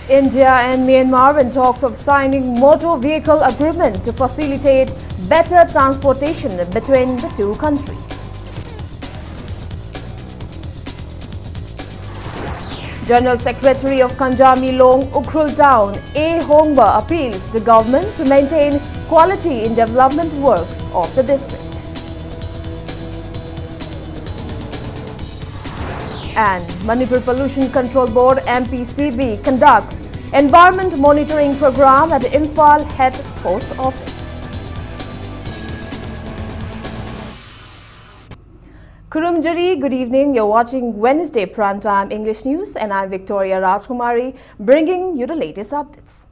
India and Myanmar in talks of signing motor vehicle agreement to facilitate better transportation between the two countries. General Secretary of Kanjami Long Ukhrul Town, A. Hongba, appeals to government to maintain quality in development works of the district. And Manipur Pollution Control Board MPCB conducts environment monitoring program at the Imphal Head Post Office. Kurumjari, good evening. You're watching Wednesday Primetime English News and I'm Victoria Rajkumari bringing you the latest updates.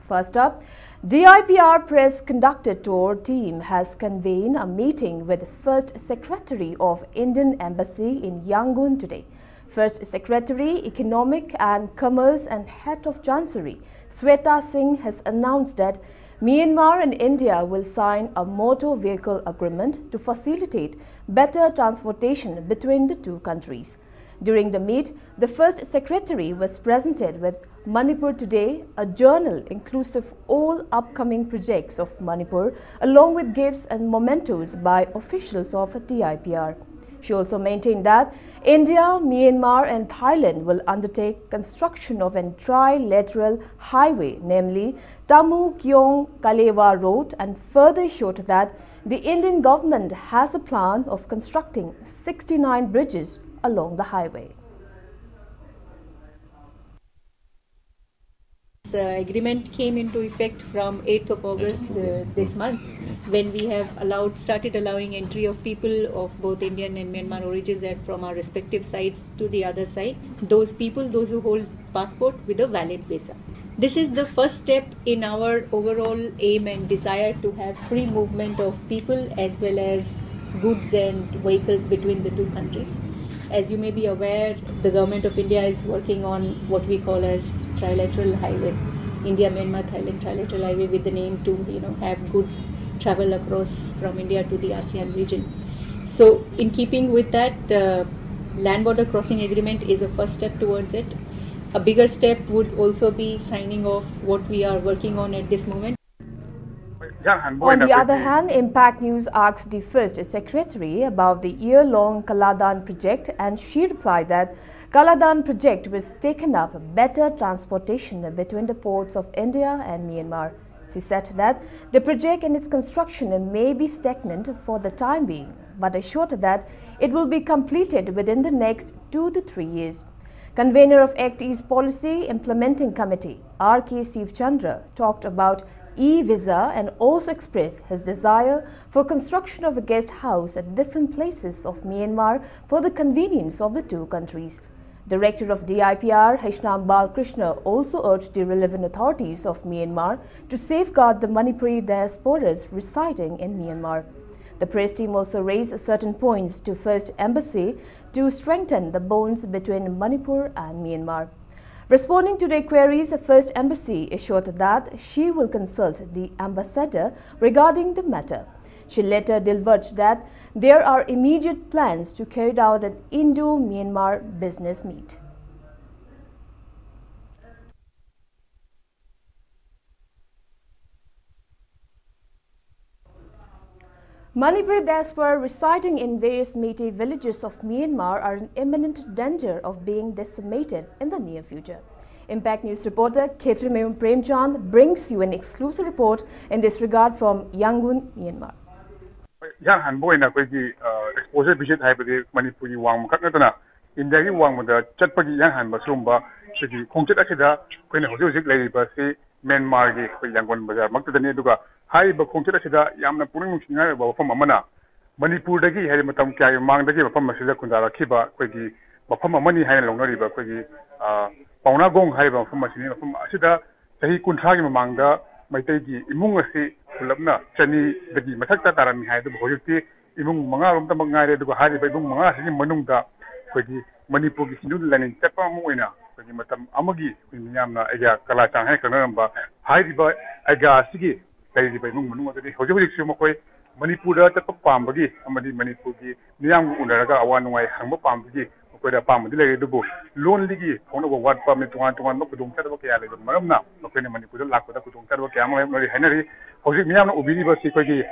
First up, DIPR Press Conducted Tour team has convened a meeting with First Secretary of Indian Embassy in Yangon today. First Secretary, Economic and Commerce and Head of Chancery, Sweta Singh, has announced that Myanmar and India will sign a motor vehicle agreement to facilitate better transportation between the two countries. During the meet, the First Secretary was presented with Manipur Today, a journal inclusive all upcoming projects of Manipur, along with gifts and mementos by officials of DIPR. She also maintained that India, Myanmar and Thailand will undertake construction of a trilateral highway, namely Tamu-Kyong-Kalewa Road, and further showed that the Indian government has a plan of constructing 69 bridges along the highway. The agreement came into effect from 8th of August this month, when we have started allowing entry of people of both Indian and Myanmar origins and from our respective sides to the other side. Those people, those who hold passport with a valid visa. This is the first step in our overall aim and desire to have free movement of people as well as goods and vehicles between the two countries. As you may be aware, the government of India is working on what we call as trilateral highway, India, Myanmar, Thailand trilateral highway, with the name to have goods travel across from India to the ASEAN region. So, in keeping with that, the land border crossing agreement is a first step towards it. A bigger step would also be signing off what we are working on at this moment. On the other hand, Impact News asked the First Secretary about the year-long Kaladan project, and she replied that Kaladan project was taken up better transportation between the ports of India and Myanmar. She said that the project and its construction may be stagnant for the time being, but assured that it will be completed within the next 2 to 3 years. Convener of ACT East Policy Implementing Committee, R.K. Sivchandra, talked about e-visa and also expressed his desire for construction of a guest house at different places of Myanmar for the convenience of the two countries. Director of DIPR, Haishnam Balkrishna, also urged the relevant authorities of Myanmar to safeguard the Manipuri diasporas residing in Myanmar. The press team also raised certain points to First Embassy to strengthen the bonds between Manipur and Myanmar. Responding to their queries, the First Embassy assured that she will consult the ambassador regarding the matter. She later divulged that there are immediate plans to carry out an Indo-Myanmar business meet. Manipur diaspora residing in various Meitei villages of Myanmar are in imminent danger of being decimated in the near future. Impact News reporter Khetrimayum Premchand brings you an exclusive report in this regard from Yangon, Myanmar. Exposure visit Manipuri Wang Kakatana, India Wang the Chatpagi Yan Basumba, Kongchet Akida, when Hosic Lady Basi, Myanmar, Yangon Bazar, Makta Hai Bakongchet Akida, Yamna Puring from Amana, Manipur Dagi, Harimatam Kai, Mang Dagi, Masida Kundara Kiba, Quegi, Bapama Money High Longariba, Quegi, Pauna Gong Haiba from Masina from Asida, Sahi Kuntagi Manga, Maitegi, Imungasi, Kulabna, Chani, Dagi, Mataka Tarami Hai, the Hojiti, Imung Manga, Mangare, the Hari, Manga, Manunda, Quegi, Manipur, Nuland in Tepa Moina, Quegi Matam Amagi, Yamna, Ega, Kalatan, Hakanamba, Haiba, Aga, Sigi, Lady by Mung, Hojovic Sumakoi, Manipura, Tepa Pambagi, Amadi Manipuri, Niang Unaraga, one way, Hamba Pambagi, ꯃꯈꯣꯏꯗ ꯑꯄꯥꯝꯕꯗꯤ ꯂꯩꯔꯦ ꯑꯗꯨꯕꯨ ꯂꯣꯟꯗꯒꯤ ꯐꯥꯎꯅꯕ ꯋꯥꯠꯄ ꯇꯣꯉꯥꯟ ꯇꯣꯉꯥꯟꯕ ꯈꯨꯗꯣꯡꯆꯥꯗꯕ ꯀꯌꯥ ꯂꯩꯕ ꯃꯔꯝꯅ ꯃꯈꯣꯏꯅ ꯃꯅꯤꯄꯨꯔꯗ ꯂꯥꯛꯄꯗ ꯈꯨꯗꯣꯡꯆꯥꯗꯕ ꯀꯌꯥ ꯑꯃ ꯃꯔꯤ ꯍꯥꯏꯅꯔꯤ ꯍꯧꯖꯤꯛ ꯃꯤꯌꯥꯝꯅ ꯎꯕꯤꯔꯤꯕꯁꯤ ꯑꯩꯈꯣꯏꯒꯤ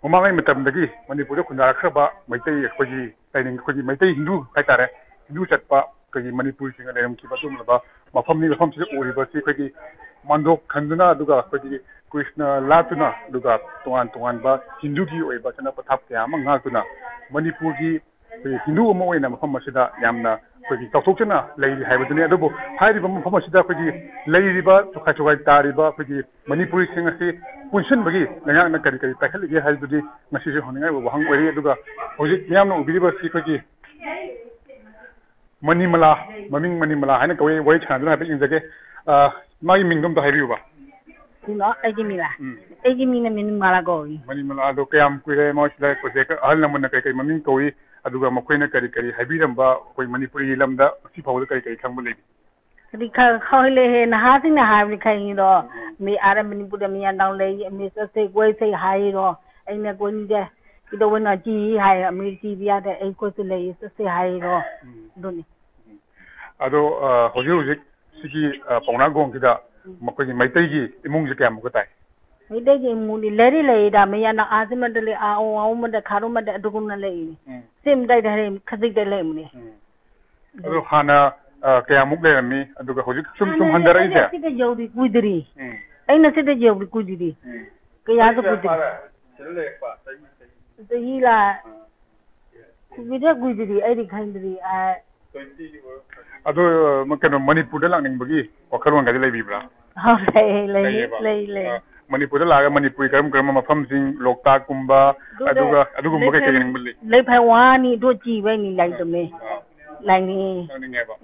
ꯃꯃꯥꯡꯉꯩ ꯃꯇꯝꯗꯒꯤ ꯃꯅꯤꯄꯨꯔꯗ ꯈꯨꯟꯗꯥꯔꯛꯈ꯭ꯔꯕ ꯃꯩꯇꯩ ꯑꯩꯈꯣꯏꯒꯤ ꯃꯩꯇꯩ ꯍꯤꯟꯗꯨ ꯍꯥꯏꯇꯥꯔꯦ ꯍꯤꯟꯗꯨ ꯆꯠꯄ ꯑꯩꯈꯣꯏꯒꯤ ꯃꯅꯤꯄꯨꯔꯁꯤꯡꯅ ꯂꯩꯔꯝꯈꯤꯕ ꯑꯗꯨꯒꯨꯝꯂꯕ ꯃꯐꯝꯅꯤ ꯃꯐꯝꯁꯤꯗ ꯎꯔꯤꯕꯁꯤ ꯑꯩꯈꯣꯏꯒꯤ ꯃꯥꯟꯗꯣꯞ ꯈꯟꯗꯨꯅ ꯑꯗꯨꯒ ꯑꯩꯈꯣꯏꯒꯤ ꯀ꯭ꯔꯤꯁꯅ ꯂꯥꯠꯇꯨꯅ ꯑꯗꯨꯒ ꯇꯣꯉꯥꯟ ꯇꯣꯉꯥꯟꯕ ꯍꯤꯟꯗꯨꯒꯤ ꯑꯣꯏꯕ ꯆꯠꯅ ꯄꯊꯥꯞ ꯀꯌꯥ ꯑꯃ ꯉꯥꯛꯇꯨꯅ ꯃꯅꯤꯄꯨꯔꯒꯤ ꯑꯩꯈꯣꯏꯒꯤ ꯍꯤꯟꯗꯨ ꯑꯃ ꯑꯣꯏꯅ ꯃꯐꯝ ꯑꯁꯤꯗ ꯌꯥꯝꯅ ꯑꯩꯈꯣꯏꯒꯤ ꯆꯥꯎꯊꯣꯛꯆꯅ ꯂꯩꯔꯤ ꯍꯥꯏꯕꯗꯨꯅꯤ ꯑꯗꯨꯕꯨ ꯍꯥꯏꯔꯤꯕ ꯃꯐꯝ ꯑꯁꯤꯗ ꯑꯩꯈꯣꯏꯒꯤ ꯂꯩꯔꯤꯕ ꯆꯨꯈꯥꯏ ꯆꯨꯈꯥꯏ ꯇꯥꯔꯤꯕ ꯑꯩꯈꯣꯏꯒꯤ ꯃꯅꯤꯄꯨꯔꯤꯁꯤꯡ ꯑꯁꯤ ꯄꯨꯟꯁꯤꯟꯕꯒꯤ ꯂꯩꯉꯥꯛꯅ ꯀꯔꯤ ꯀꯔꯤ ꯄꯥꯏꯈꯠꯂꯤꯒꯦ ꯍꯥꯏꯕꯗꯨꯗꯤ ꯉꯁꯤꯁꯨ ꯍꯪꯅꯤꯡꯉꯥꯏ ꯑꯣꯏꯕ ꯋꯥꯍꯪ ꯑꯣꯏꯔꯤ ꯑꯗꯨꯒ ꯍꯧꯖꯤꯛ ꯃꯤꯌꯥꯝꯅ ꯎꯕꯤꯔꯤꯕꯁꯤ ꯑꯩꯈꯣꯏꯒꯤ ꯃꯅꯤꯃꯂꯥ ꯃꯃꯤꯡ ꯃꯅꯤꯃꯂꯥ ꯍꯥꯏꯅ ꯀꯧꯏ ꯋꯥꯔꯤ ꯁꯥꯟꯅꯗꯨꯅ ꯍꯥꯏꯐꯦꯠ ꯌꯦꯡꯖꯒꯦ ꯃꯥꯒꯤ ꯃꯤꯡꯗꯣ ꯑꯝꯇ ꯍꯥꯏꯕꯤꯌꯨꯕ ꯑꯩꯒꯤ ꯃꯤꯡꯂꯥ ꯑꯩꯒꯤ ꯃꯤꯡꯅ ꯃꯅꯤꯃꯂꯥ ꯀꯧꯏ ꯃꯅꯤꯃꯂꯥ ꯑꯗꯣ ꯀꯌꯥꯝ ꯀꯨꯏꯔꯦ ꯃꯣꯏꯁꯤꯗ ꯄ꯭ꯔꯣꯖꯦꯛ ꯑꯍꯜ ꯂꯃꯟꯅ ꯀꯔꯤ ꯀꯔꯤ ꯃꯃꯤꯡ ꯀꯧꯏ ꯑꯗꯨꯒ ꯃꯈꯣꯏꯅ ꯀꯔꯤ ꯀꯔꯤ ꯍꯥꯏꯕꯤꯔꯝꯕ ꯑꯩꯈꯣꯏ ꯃꯅꯤꯄꯨꯔꯤ ꯂꯝꯗ ꯉꯁꯤ ꯐꯥꯎꯕꯗ ꯀꯔꯤ ꯀꯔꯤ ꯈꯪꯕ ꯂꯩꯔꯤ ꯀꯔꯤ ꯈꯪꯂꯦꯍꯦ ꯅꯍꯥꯁꯤꯡꯅ ꯍꯥꯏꯕꯗꯤ ꯈꯪꯉꯤꯔꯣ ꯃꯤ ꯑꯥꯔ ꯃꯅꯤꯄꯨꯔꯗ ꯃꯤ ꯌꯥꯝꯅ ꯂꯩ ꯃꯤ ꯆꯠꯁꯦ ꯀꯣꯏꯁꯦ ꯍꯥꯏꯔꯣ ꯑꯩꯅ ꯀꯣꯏꯅꯤꯡꯗꯦ ꯀꯩꯗꯧꯕꯅꯣ ꯆꯤ ꯍꯥꯏ ꯃꯤ ꯆꯤꯕ ꯌꯥꯗꯦ ꯑꯩ ꯀꯣꯏꯁꯨ ꯂꯩ ꯆꯠꯁꯦ ꯍꯥꯏꯔꯣ ꯑꯗꯨꯅꯤ ꯑꯗꯣ ꯍꯧꯖꯤꯛ ꯍꯧꯖꯤꯛ ꯁꯤꯒꯤ ꯄꯥꯎꯅꯥꯒꯣꯡꯁꯤꯗ ꯃꯈꯣꯏꯒꯤ ꯃꯩꯇꯩꯒꯤ ꯏꯃꯨꯡꯁꯦ ꯀꯌꯥꯃꯨꯛꯀ ꯇꯥꯏ ꯃꯩꯇꯩꯒꯤ ꯏꯃꯨꯡꯗꯤ ꯂꯩꯔꯤꯗ ꯃꯤ ꯌꯥꯝꯅ ꯑꯥꯁꯤꯃꯗ ꯂꯩ ꯑꯋꯥꯡꯃꯗ ꯈꯥꯔꯣꯝꯗ ꯑꯗꯨꯒꯨꯝꯅ ꯂꯩ ꯁꯦꯝꯗꯥꯏꯗ ꯍꯥꯏꯔꯦ ꯈꯖꯤꯛꯇ ꯂꯩꯕꯅꯤ ꯑꯗꯣ ꯍꯥꯟꯅ ꯀꯌꯥꯃꯨꯛ ꯂꯩꯔꯝꯃꯤ ꯑꯗꯨꯒ ꯍꯧꯖꯤꯛ ꯁꯨꯝ ꯍꯟꯊꯔꯛꯏꯁꯦ ꯁꯤꯗ ꯌꯧꯗꯤ ꯀꯨꯏꯗ꯭ꯔꯤ ꯑꯩꯅ ꯁꯤꯗ ꯌꯧꯗꯤ ꯀꯨꯏꯗ꯭ꯔꯤ ꯀꯌꯥꯁꯨ ꯀꯨꯏꯗ꯭ꯔꯤ ꯆꯍꯤ ꯂꯥ ꯀꯨꯏꯗ꯭ꯔꯤ ꯑꯩꯗꯤ ꯈꯪꯗ꯭ꯔꯤ ꯑꯗꯣ ꯀꯩꯅꯣ ꯃꯅꯤꯄꯨꯔꯗ ꯂꯥꯛꯅꯤꯡꯕꯒꯤ ꯋꯥꯈꯜꯂꯣꯟꯒꯗꯤ ꯂꯩꯕꯤꯕ꯭ꯔꯥ ꯂꯩ ꯃꯅꯤꯄꯨꯔꯗ ꯂꯥꯛꯑꯒ ꯃꯅꯤꯄꯨꯔꯤ ꯀꯔꯝ ꯀꯔꯝꯕ ꯃꯐꯝꯁꯤꯡ ꯂꯣꯛꯇꯥꯛꯀꯨꯝꯕ ꯑꯗꯨꯒ ꯑꯗꯨꯒꯨꯝꯕ ꯀꯩ ꯀꯩ ꯌꯦꯡꯅꯤꯡꯕ ꯂꯩ ꯂꯩꯐꯥꯏ ꯋꯥꯅꯤ ꯑꯗꯨ ꯆꯤꯕꯩꯅꯤ ꯂꯩꯇꯃꯦ ꯂꯥꯛꯅꯤꯡꯉꯦꯕ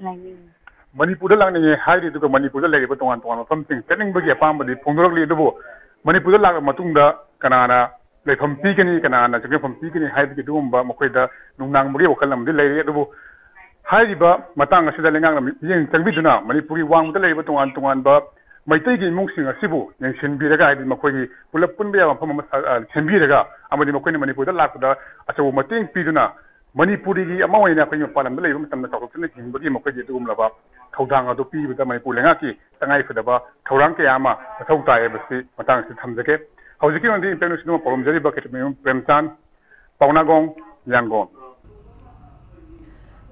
ꯃꯅꯤꯄꯨꯔꯗ ꯂꯥꯛꯅꯤꯡꯉꯦ ꯍꯥꯏꯔꯤ ꯑꯗꯨꯒ ꯃꯅꯤꯄꯨꯔꯗ ꯂꯩꯔꯤꯕ ꯇꯣꯉꯥꯟ ꯇꯣꯉꯥꯟꯕ ꯃꯐꯝꯁꯤꯡ ꯆꯠꯅꯤꯡꯕꯒꯤ ꯑꯄꯥꯝꯕꯗꯤ ꯐꯣꯡꯗꯣꯔꯛꯂꯤ ꯑꯗꯨꯕꯨ ꯃꯅꯤꯄꯨꯔꯗ ꯂꯥꯛꯂ ꯃꯇꯨꯡꯗ ꯀꯅꯥꯅ ꯂꯩꯐꯝ ꯄꯤꯒꯅꯤ ꯀꯅꯥꯅ ꯆꯪꯐꯝ ꯄꯤꯒꯅꯤ ꯍꯥꯏꯕꯒꯤ ꯑꯗꯨꯒꯨꯝꯕ ꯃꯈꯣꯏꯗ ꯅꯨꯡꯅꯥꯡꯕꯒꯤ ꯋꯥꯈꯜ ꯑꯃꯗꯤ ꯂꯩꯔꯤ ꯑꯗꯨꯕꯨ ꯍꯥꯏꯔꯤꯕ ꯃꯇꯥꯡ ꯑꯁꯤꯗ ꯂꯩꯉꯥꯛꯅ ꯃꯤꯠꯌꯦꯡ ꯆꯪꯕꯤꯗꯨꯅ ꯃꯅꯤꯄꯨꯔꯒꯤ ꯋꯥꯡꯃꯗ ꯂꯩꯔꯤꯕ ꯇꯣꯉꯥꯟ ꯇꯣꯉꯥꯟꯕ ꯃꯩꯇꯩꯒꯤ ꯏꯃꯨꯡꯁꯤꯡ ꯑꯁꯤꯕꯨ ꯌꯦꯡꯁꯤꯟꯕꯤꯔꯒ ꯍꯥꯏꯗꯤ ꯃꯈꯣꯏꯒꯤ ꯄꯨꯂꯞ ꯄꯨꯟꯕ ꯌꯥꯕ ꯃꯐꯝ ꯑꯃ ꯁꯦꯝꯕꯤꯔꯒ ꯑꯃꯗꯤ ꯃꯈꯣꯏꯅ ꯃꯅꯤꯄꯨꯔꯗ ꯂꯥꯛꯄꯗ ꯑꯆꯧꯕ ꯃꯇꯦꯡ ꯄꯤꯗꯨꯅ ꯃꯅꯤꯄꯨꯔꯤꯒꯤ ꯑꯃ ꯑꯣꯏꯅ ꯑꯩꯈꯣꯏꯒꯤ ꯃꯄꯥꯟ ꯂꯝꯗ ꯂꯩꯕ ꯃꯇꯝꯗ ꯆꯥꯎꯊꯣꯛꯆꯅ ꯍꯤꯡꯕꯒꯤ ꯃꯈꯣꯏꯒꯤ ꯑꯗꯨꯒꯨꯝꯂꯕ ꯊꯧꯗꯥꯡ ꯑꯗꯨ ꯄꯤꯕꯗ ꯃꯅꯤꯄꯨꯔ ꯂꯩꯉꯥꯛꯀꯤ ꯇꯉꯥꯏꯐꯗꯕ ꯊꯧꯔꯥꯡ ꯀꯌా ꯑꯃ ꯃꯊꯧ ꯇꯥꯏ ꯍꯥꯏꯕꯁꯤ ꯃꯇꯥꯡ ꯑꯁꯤꯗ ꯊꯝꯖꯒꯦ ꯍꯧꯖꯤꯛꯀꯤ ꯑꯣꯏꯅꯗꯤ ꯏꯟꯇꯔꯅꯦꯁꯅꯦꯜ ꯄꯥꯎꯗꯝꯖꯔꯤꯕ ꯈꯦꯇ꯭ꯔꯤꯃꯌꯨꯝ ꯄ꯭ꯔꯦꯝꯆꯥꯟ ꯄꯥꯎꯅꯥꯒꯣꯡ ꯌꯥꯡꯒꯣꯟ.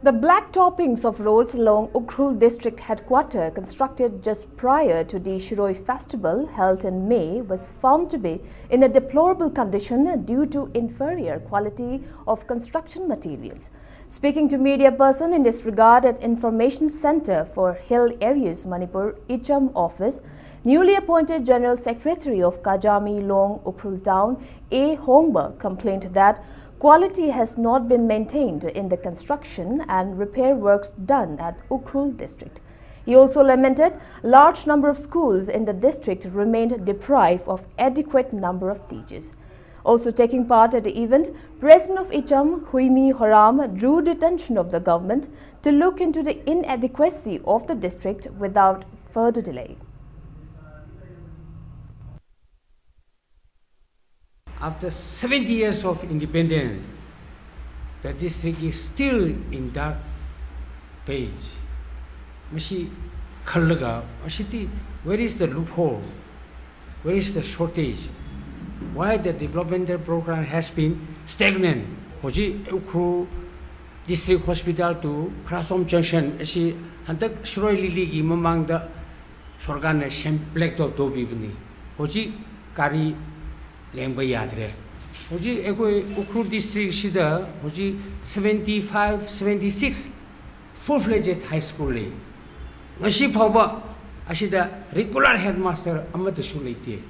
The black toppings of roads along Ukhrul district headquarters, constructed just prior to the Shiroi festival held in May, was found to be in a deplorable condition due to inferior quality of construction materials. Speaking to media person in this regard at Information Center for Hill Areas Manipur Icham office, newly appointed General Secretary of Kajami Long Ukhrul Town, A. Hongba, complained that quality has not been maintained in the construction and repair works done at Ukhrul district. He also lamented large number of schools in the district remained deprived of adequate number of teachers. Also taking part at the event, President of Icham, Huimi Horam, drew the attention of the government to look into the inadequacy of the district without further delay. After 70 years of independence, the district is still in dark page. Where is the loophole? Where is the shortage? Why the developmental program has been stagnant? Hoji Ukhrul District Hospital to Krasom Junction, she hantak Shiroi Lili gi mamang da sorgan black to bibni. Hoji kari lengba yadre. Hoji ekoi Ukhrul district shida hoji 75, 76 full-fledged high school le. Ngashi phawba ashida regular headmaster amata sulaiti.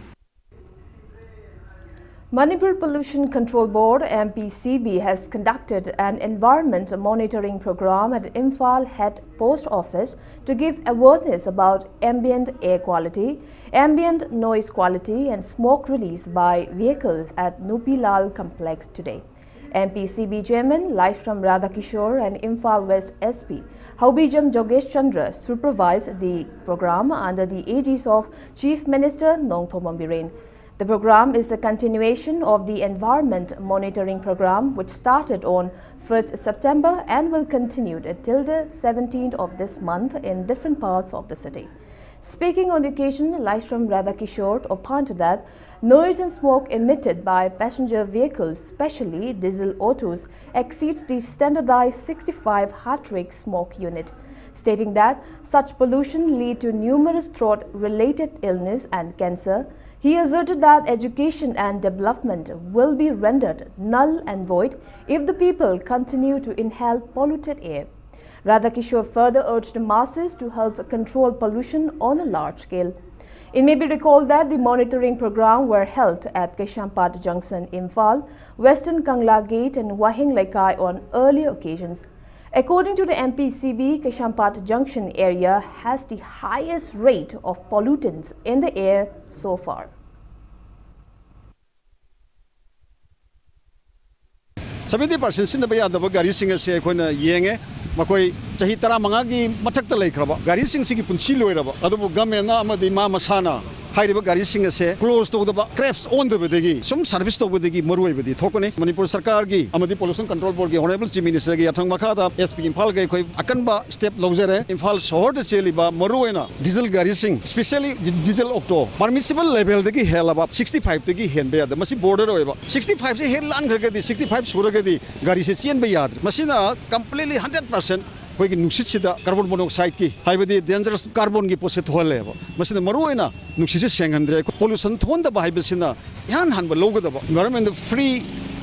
Manipur Pollution Control Board MPCB has conducted an environment monitoring program at Imphal Head Post Office to give awareness about ambient air quality, ambient noise quality and smoke release by vehicles at Nupilal complex today. MPCB Chairman live from Radhakishore and Imphal West SP Haubijam Jogesh Chandra supervised the program under the aegis of Chief Minister Nongthom Birren. The program is a continuation of the Environment Monitoring Program, which started on 1st September and will continue till the 17th of this month in different parts of the city. Speaking on the occasion, Laishram Radhakishore opined that noise and smoke emitted by passenger vehicles, especially diesel autos, exceeds the standardized 65 heart-rate smoke unit, stating that such pollution leads to numerous throat-related illness and cancer. He asserted that education and development will be rendered null and void if the people continue to inhale polluted air. Radhakishore further urged the masses to help control pollution on a large scale. It may be recalled that the monitoring program were held at Keshampat Junction, Imphal, Western Kangla Gate and Wahing Laikai on earlier occasions. According to the MPCB, Keshampat Junction area has the highest rate of pollutants in the air so far. Seventy percent sin the gari sing se kona yenge makoi chahi tara mangagi mathakta laikraba gari sing sigi punchi loiraba adubu gamena amadi ma masana hairiba gari sing se close to the crabs on the bedegi some service to bedegi maroi bedi thokone Manipur sarkar gi amadi pollution control board gi honorable chief minister gi athang makha SP Imphal gi khoi akanba step lojare Imphal short cheliba maroina diesel gari sing especially diesel octo permissible level degi helaba 65 degi henbe ada masi border oiba 65 se hel lan gragadi 65 suragadi gari se chen be yad masina completely 100% कोई नुक्सित सिदा carbon monoxide की हाइबदी dangerous carbon की पोसे थोलेबो मसिना मरुइना नुक्सिसे सेंगंद्रे pollution थोन द बाइबसिना यान हानबो लोगदबो government free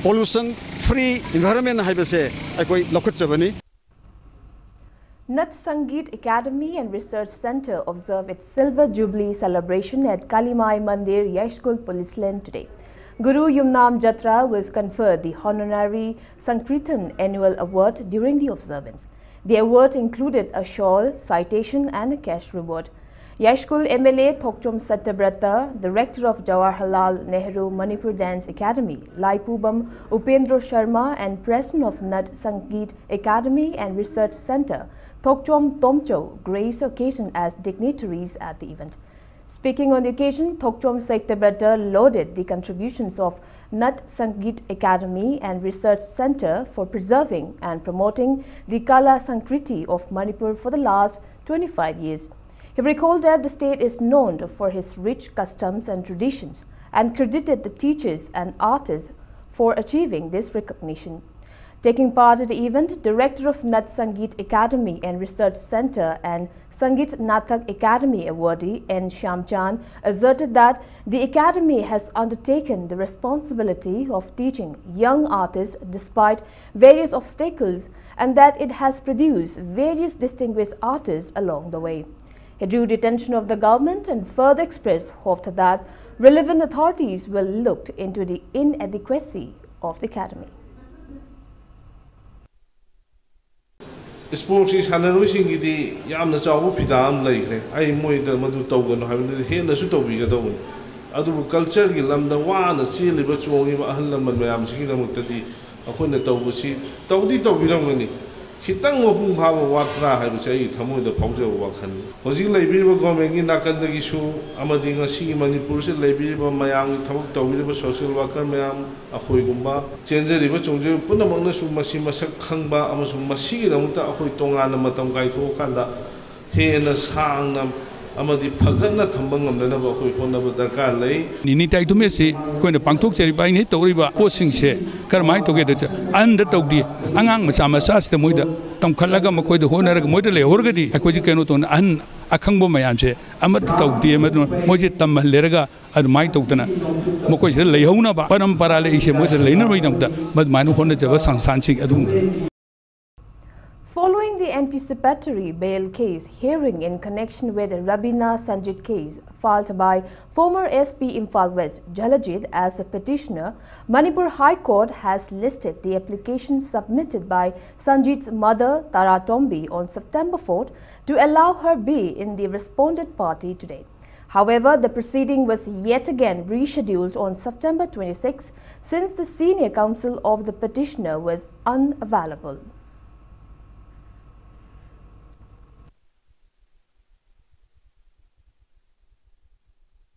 pollution free environment हाइबसे कोई लखुचबनी Nat Sangeet Academy and Research Center observed its Silver Jubilee celebration at Kalimai Mandir, Yashkul Police Lane today. Guru Yumnam Jatra was conferred the honorary Sankirtan Annual Award during the observance. The award included a shawl, citation and a cash reward. Yashkul MLA Thokchom Satyabrata, Director of Jawaharlal Nehru Manipur Dance Academy, Laipubam Upendra Sharma and President of Nat Sangeet Academy and Research Center, Thokchom Tomcho, graced the occasion as dignitaries at the event. Speaking on the occasion, Thokchom Satyabrata lauded the contributions of Nat Sangeet Academy and Research Center for preserving and promoting the Kala Sankriti of Manipur for the last 25 years. He recalled that the state is known for its rich customs and traditions and credited the teachers and artists for achieving this recognition. Taking part at the event, Director of Nat Sangeet Academy and Research Center and Sangeet Natak Academy awardee N. Shyamchan asserted that the Academy has undertaken the responsibility of teaching young artists despite various obstacles and that it has produced various distinguished artists along the way. He drew the attention of the government and further expressed hope that relevant authorities will look into the inadequacy of the Academy. Sports is handling the Yam the Saw Pidam like I moid the Madu Togan, having the Hen as to be a dog. Adu culture, Gilam the one, a silly but only a hundred Mayam Sigam Tadi, a Honetobusi, Todi Tobirangani. Hitang of whom have a watra, I would say, Tamu the Pauja Wakan. Was in Liberia going in Nakandagi Amading a sea Manipur, Liberia, Mayang, Tamu Tobi, social worker, Mayam, a Hoigumba, Change the river to put among the Sumasima Sakamba, Amazumasi, the Muta Hoitonga, Matam Gaito Kanda, he and a sang. Amadi Pagana Tambang the Nava Hoipona Dakale. Ninita to Messi, going to Pangtok by Nitoriba, posting share, Carmine together, and the Togdi, Angang Masama Sas the Muda, Tom Kalaga Mako, the Honor Modele, Orgadi, Aquajicanoton, and Akambo Mayance, Amat Togdi, Mojitam Lerga, and my Totana, Moko Leona, Panam Parale, Lena, but Manu Honda was Sansi Adum. Following the anticipatory bail case hearing in connection with the Rabina Sanjit case filed by former SP Imphal West Jalajit as a petitioner, Manipur High Court has listed the application submitted by Sanjit's mother Tara Tombi on September 4th to allow her be in the respondent party today. However, the proceeding was yet again rescheduled on September 26 since the senior counsel of the petitioner was unavailable.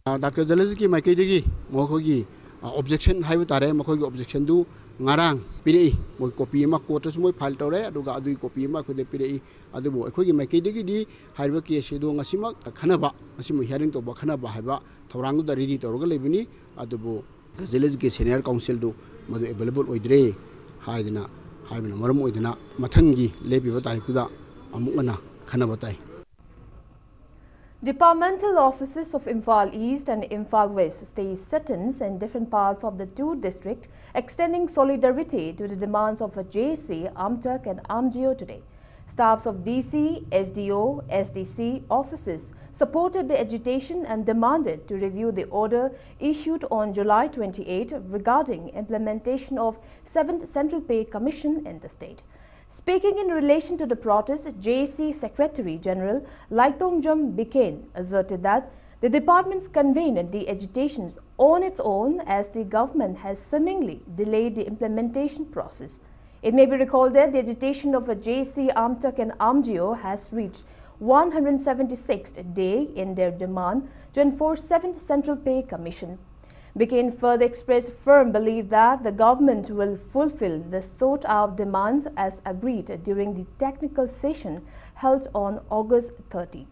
Dr. Zalazki Maikidigi, Mokogi, objection Haivutare, Mokogi objection do Ngarang, Piri, Mokopima, quarters more paltore, Duga do Kopima, could the Piri, Adubo, a quick Maikidigi, Haivaki, Shido Nasima, Kanaba, Asimu hearing to Bakanaba Hava, Torango, the Ridi, Torgalibini, Adubo, the Zalazki Senior Council do, Mother available with Dre, Haidina, Haivina, Maramoidina, Matangi, Lepi Vatarikuda, Amuna, Kanabatai. Departmental offices of Imphal East and Imphal West staged sit-ins in different parts of the two districts, extending solidarity to the demands of JC, Amtak and AMGO today. Staffs of DC, SDO, SDC offices supported the agitation and demanded to review the order issued on July 28 regarding implementation of 7th Central Pay Commission in the state. Speaking in relation to the protest, JC Secretary General Laitongjam Bikain asserted that the departments convened the agitations on its own as the government has seemingly delayed the implementation process. It may be recalled that the agitation of a JC, Amtak and AMGO has reached 176th day in their demand to enforce 7th Central Pay Commission. Bikain further expressed firm belief that the government will fulfill the sought-out demands as agreed during the technical session held on August 30th.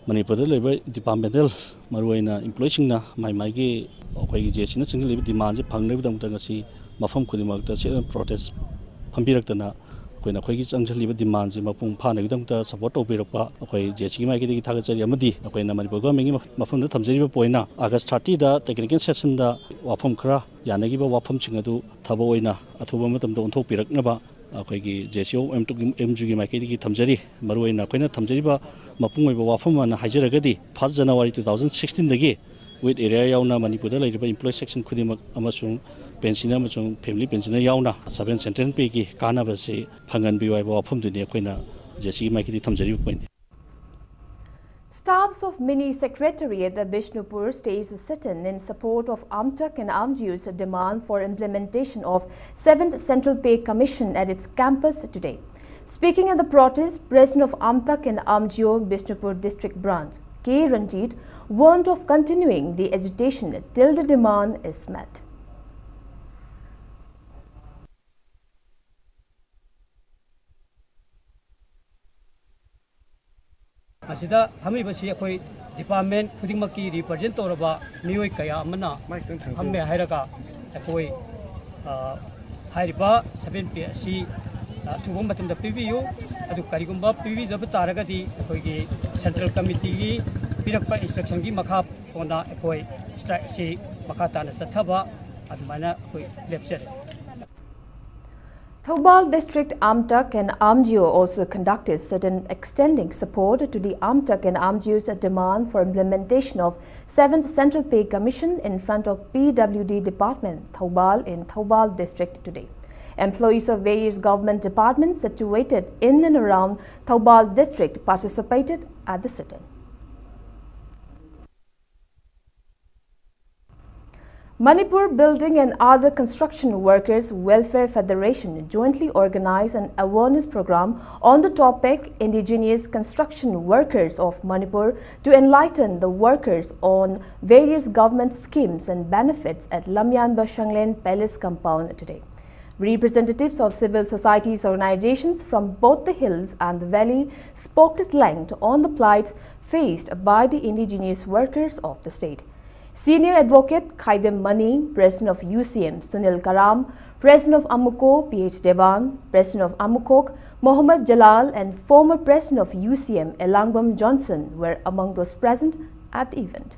Manipur departmental maruina employing my Jason single demands pang mafam kudimak protest Pampirakana. When a quick actually demands in Mapung Pan, support of Pirapa, Jessica Maggie Tagari Amadi, when a Manipoga Mafum the Tamzeri Poina, August 30, the technical session, the Wapum Kra, Yanagiba Wapum Chingadu, Taboina, Atuamatum don't talk Piraknaba, Akwagi, Jesio, MG Makiki Tamzeri, Maruina, Quena Tamzeriba, Mapum Wapum and Hajaragadi, past January 2016 the gay, with area Yauna Manipur, employee section Kudim Amasung. Pensioner among family pensioner yauna 7 central pegi kanabase phangan biwai ba phum dune koina jesi maiki thamjari point. Staffs of Mini Secretariat at Bishnupur staged a sit-in in support of Amtak and AMGO's demand for implementation of 7th Central Pay Commission at its campus today. Speaking at the protest, President of Amtak and AMGO Bishnupur District Branch, K. Ranjit, warned of continuing the agitation till the demand is met. Asida hami basi akoi department khudingmaki represent toraba mioi kaya amana hamme hairaga akoi hairiba 7P asi thugom matumda PVU adu karigumba PV dab taragadi akoi gi central committee gi pirakpa instruction gi makha ona akoi strike si makha tana sathaba admana akoi lepsere. Thoubal District Amtak and AMGO also conducted sit-in extending support to the Amtak and AMGO's demand for implementation of 7th Central Pay Commission in front of PWD Department, Thoubal in Thoubal District today. Employees of various government departments situated in and around Thoubal District participated at the sit-in. Manipur Building and Other Construction Workers Welfare Federation jointly organized an awareness program on the topic Indigenous Construction Workers of Manipur to enlighten the workers on various government schemes and benefits at Lamyanba Shanglen Palace compound today. Representatives of civil societies organizations from both the hills and the valley spoke at length on the plight faced by the indigenous workers of the state. Senior Advocate Khaidem Mani, President of UCM Sunil Karam, President of Amuko PH Devan, President of Amukok Mohammad Jalal and former President of UCM Elangbam Johnson were among those present at the event.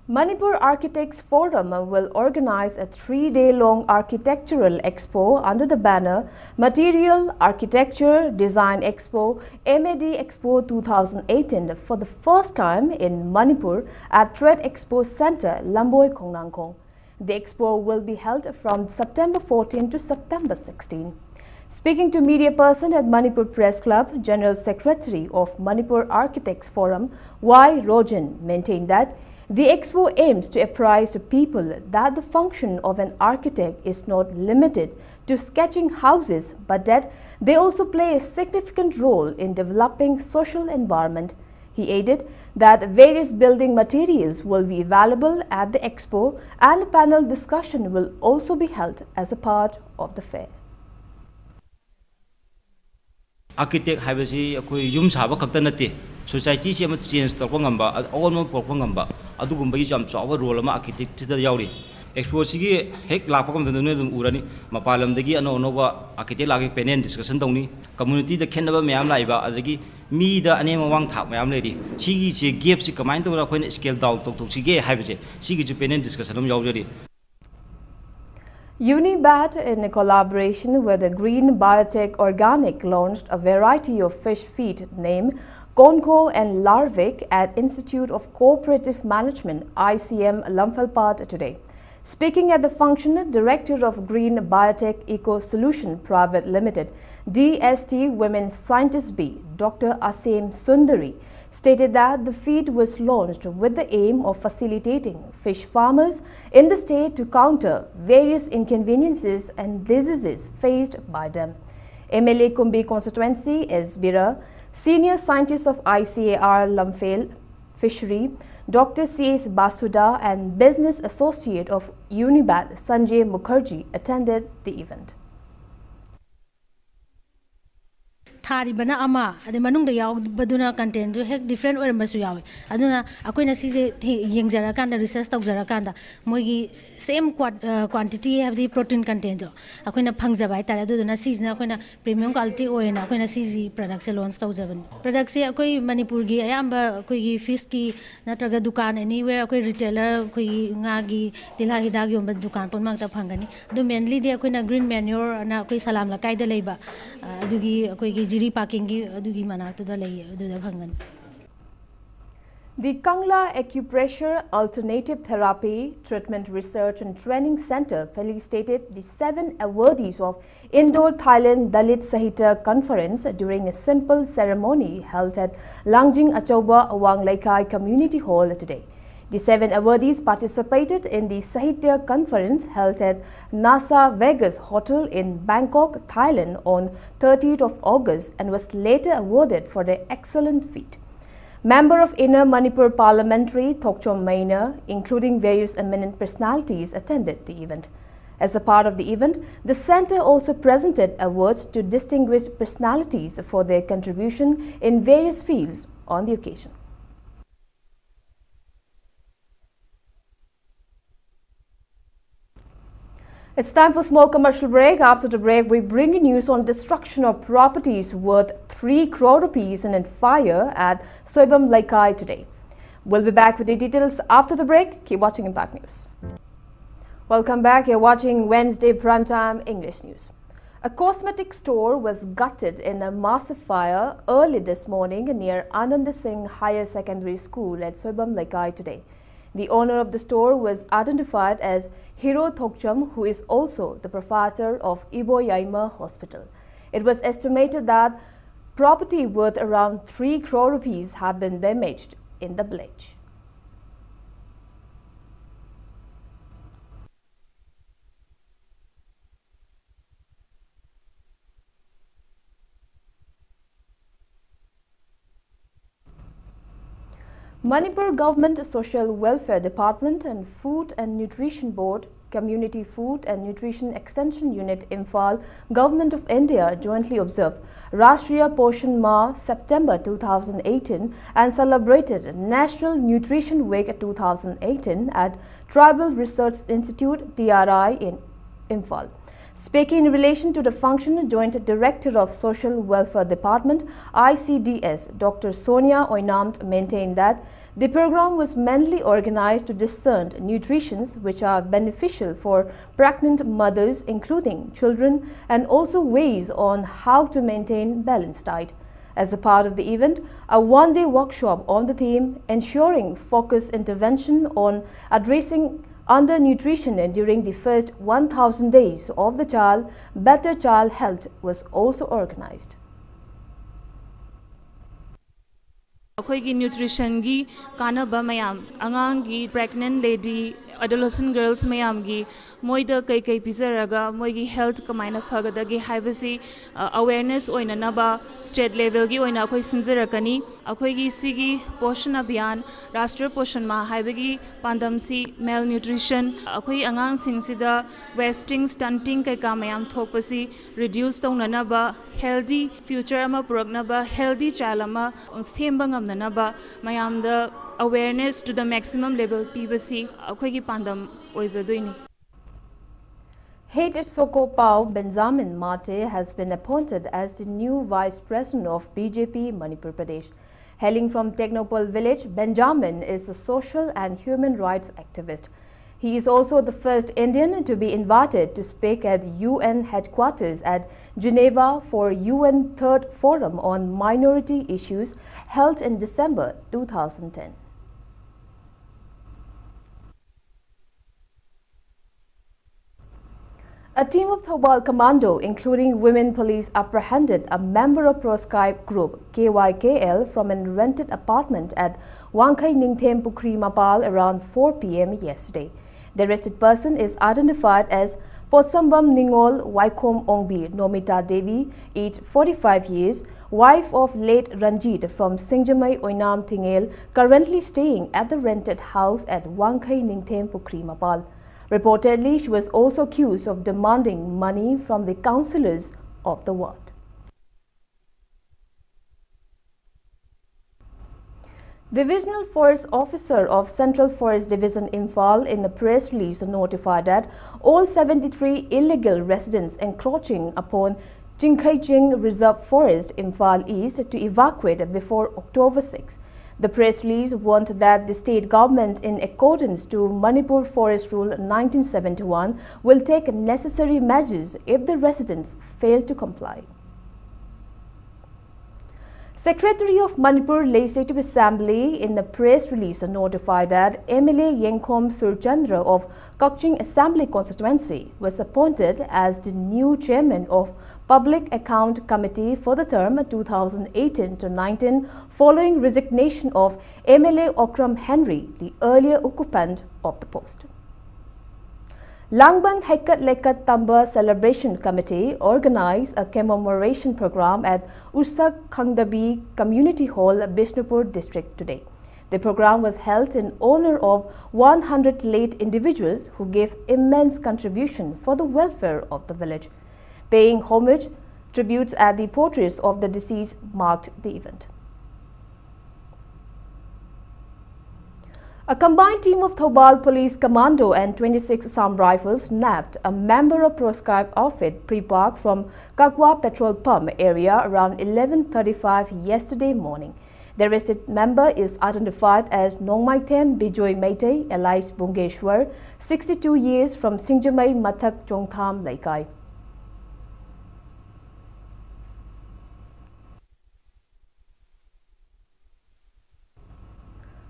Manipur Architects Forum will organize a 3-day-long architectural expo under the banner Material Architecture Design Expo MAD Expo 2018 for the first time in Manipur at Trade Expo Center, Lamboi Kongnangkong. The expo will be held from September 14 to September 16. Speaking to media person at Manipur Press Club, General Secretary of Manipur Architects Forum, Y. Rojan, maintained that The expo aims to apprise the people that the function of an architect is not limited to sketching houses, but that they also play a significant role in developing social environment. He added that various building materials will be available at the expo and a panel discussion will also be held as a part of the fair. Architect haibasi akoi yum saba khakta nate society che ma change torpa ngamba on ma porpa ngamba adugumba gi jam chawa role ma architect da yauri expo sigi hek lakpa kam dun dum urani mapalam dagi ano ba architect lagi panel discussion tongni community da khenaba mayam laiba adagi mi da ane ma wang thak mayam leidi sigi che gap si kamain to ra khoin scale down tok sige haibase sigi ju panel discussion um yaujari. Unibat, in collaboration with the Green Biotech Organic, launched a variety of fish feed named Conco and Larvik at Institute of Cooperative Management, ICM, Lamphilpat today. Speaking at the function, Director of Green Biotech Eco Solution Private Limited, DST Women Scientist B, Dr. Asim Sundari, stated that the feed was launched with the aim of facilitating fish farmers in the state to counter various inconveniences and diseases faced by them. MLA Kumbi constituency is Bira, Senior Scientist of ICAR Lamphel Fishery, Dr. C.S. Basuda and Business Associate of Unibat Sanjay Mukherjee attended the event. Thari bana ama ade manung da yaw baduna content jo hek different or masu yaw aduna akoina sije yengjara kanda research tawjara kanda moigi same quantity have the protein content jo akoina phangja bai tare aduna sijna akoina premium quality oina akoina siji product launch tawjaban product se akoi manipur gi ayamba akoi gi fish ki natraga dukan anywhere akoi retailer akoi nga gi tilha hidag yomba dukan pon mangta phangani do mainly de akoina green manure na akoi salam la kaida leiba adugi akoi gi The Kangla Acupressure Alternative Therapy Treatment Research and Training Center felicitated the 7 awardees of Indo-Thailand Dalit Sahitya Conference during a simple ceremony held at Langjing Achauba Awang Laikai Community Hall today. The 7 awardees participated in the Sahitya Conference held at Nasa Vegas Hotel in Bangkok, Thailand on 30th of August and was later awarded for their excellent feat. Member of Inner Manipur Parliamentary Thokchom Maina, including various eminent personalities, attended the event. As a part of the event, the center also presented awards to distinguished personalities for their contribution in various fields on the occasion. It's time for a small commercial break. After the break, we bring you news on destruction of properties worth 3 crore rupees in a fire at Soibam Laikai today. We'll be back with the details after the break. Keep watching Impact News. Welcome back. You're watching Wednesday Primetime English News. A cosmetic store was gutted in a massive fire early this morning near Anand Singh Higher Secondary School at Soibam Laikai today. The owner of the store was identified as Hiro Thokcham, who is also the proprietor of Ibo Yaima Hospital. It was estimated that property worth around 3 crore rupees have been damaged in the blaze. Manipur Government Social Welfare Department and Food and Nutrition Board, Community Food and Nutrition Extension Unit Imphal, Government of India jointly observed Rashtriya Poshan Mah September 2018 and celebrated National Nutrition Week 2018 at Tribal Research Institute TRI in Imphal. Speaking in relation to the function, Joint Director of Social Welfare Department, ICDS, Dr. Sonia Oinamt maintained that the program was mainly organized to discern nutritions which are beneficial for pregnant mothers, including children, and also ways on how to maintain balanced diet. As a part of the event, a one-day workshop on the theme ensuring focused intervention on addressing undernutrition during the first 1,000 days of the child, Better Child Health was also organized. अखोई nutrition की कानबा मयाम अंगांग की pregnant lady adolescent girls मयाम की मोइदा कई पिजरगा मोइगी health कमाइना फगदगी हाइबसी awareness ओइना नबा state level की ओइना अखोई सिंजरकनी अखोई सिगी पोषण अभियान राष्ट्रीय पोषण माह हाइबगी पांदमसी malnutrition अखोई अंगांग सिंगसिदा wasting stunting कई का मयाम थोपसी reduce तौननबा healthy future अमा पुरकनबा healthy child अमा सेमबंग नबा मयाम the awareness to the maximum level PVC अखोई pandam oizaduni. Hate Sokopao Benjamin Mate has been appointed as the new Vice President of BJP Manipur Pradesh. Hailing from Technopole village, Benjamin is a social and human rights activist. He is also the first Indian to be invited to speak at UN headquarters at Geneva for UN Third Forum on Minority Issues held in December 2010. A team of Thobal Commando, including women police, apprehended a member of proscribed group KYKL from a rented apartment at Wangkai Ningthem Pukri Mapal around 4 p.m. yesterday. The arrested person is identified as Potsambam Ningol Waikom Ongbi Nomita Devi, aged 45 years, wife of late Ranjit from Singjamai Oinam Thingel, currently staying at the rented house at Wangkai Ningthem Pukri Mapal. Reportedly, she was also accused of demanding money from the councillors of the ward. Divisional Forest Officer of Central Forest Division Imphal in a press release notified that all 73 illegal residents encroaching upon Chingkhaiching Reserve Forest, Imphal East, to evacuate before October 6. The press release warned that the state government, in accordance to Manipur Forest Rule 1971, will take necessary measures if the residents fail to comply. Secretary of Manipur Legislative Assembly in the press release notified that MLA Yengkhom Surchandra of Kakching Assembly Constituency was appointed as the new chairman of Public Account Committee for the term 2018-19 following resignation of MLA Okram Henry, the earlier occupant of the post. Langban Hekat Lekat Tamba Celebration Committee organized a commemoration program at Ursak Khangdabi Community Hall, Bishnupur district today. The program was held in honor of 100 late individuals who gave immense contribution for the welfare of the village. Paying homage, tributes at the portraits of the deceased marked the event. A combined team of Thobal Police Commando and 26 Assam Rifles nabbed a member of proscribed outfit pre-park from Kakwa petrol pump area around 11:35 yesterday morning. The arrested member is identified as Nongmaithem Bijoy Meitei, alias Bungeshwar, 62 years, from Singjamai Mathak Chongtham Laikai.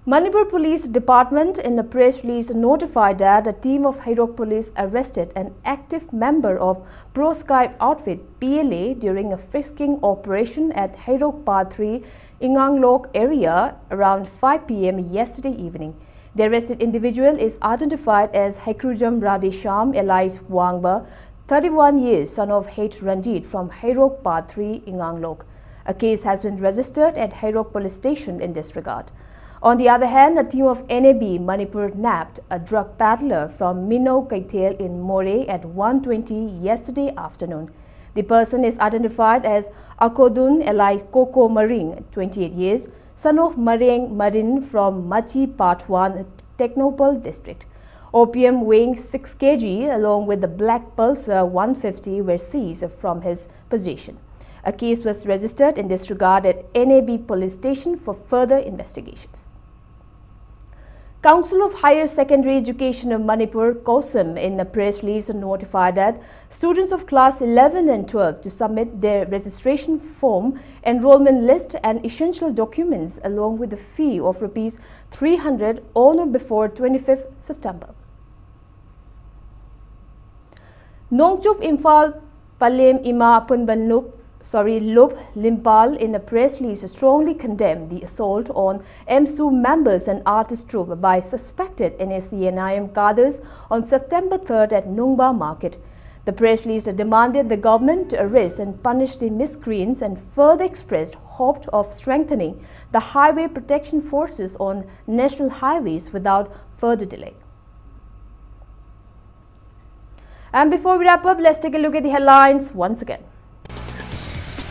Manipur Police Department in a press release notified that a team of Hairok Police arrested an active member of proscribed outfit PLA during a frisking operation at Hairok Par 3 Inganglok area around 5 p.m. yesterday evening. The arrested individual is identified as Haikrujam Radhesham, alias Wangba, 31 years, son of H. Ranjit from Hairok Par 3 Inganglok. A case has been registered at Hairok Police Station in this regard. On the other hand, a team of NAB Manipur nabbed a drug peddler from Mino Kaithel in More at 1:20 yesterday afternoon. The person is identified as Akodun alias Koko Maring, 28 years, son of Mareng Marin from Machi Part 1, Technopole district. Opium weighing 6 kg along with the black pulsar 150 were seized from his possession. A case was registered in this regard at NAB police station for further investigations. Council of Higher Secondary Education of Manipur, COSM, in a press release notified that students of class 11 and 12 to submit their registration form, enrollment list and essential documents along with a fee of Rs 300 on or before 25th September. Nongchup Imphal Palem Ima Punbanup Lup Limpal, in a press release, strongly condemned the assault on MSU members and artist troupe by suspected NSC and IM cadres on September 3rd at Nungba Market. The press release demanded the government to arrest and punish the miscreants and further expressed hope of strengthening the highway protection forces on national highways without further delay. And before we wrap up, let's take a look at the headlines once again.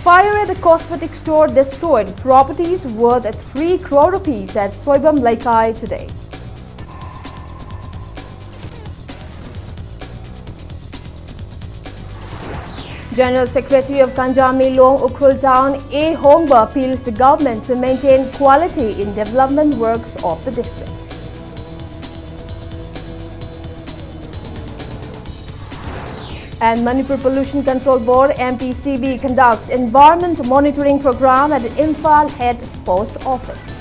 Fire at the cosmetic store destroyed properties worth 3 crore rupees at Soibam Laikai today. General Secretary of Kanjami Long Ukrul Town A. Hongba appeals the government to maintain quality in development works of the district. And Manipur Pollution Control Board MPCB conducts environment monitoring program at the Imphal Head Post Office.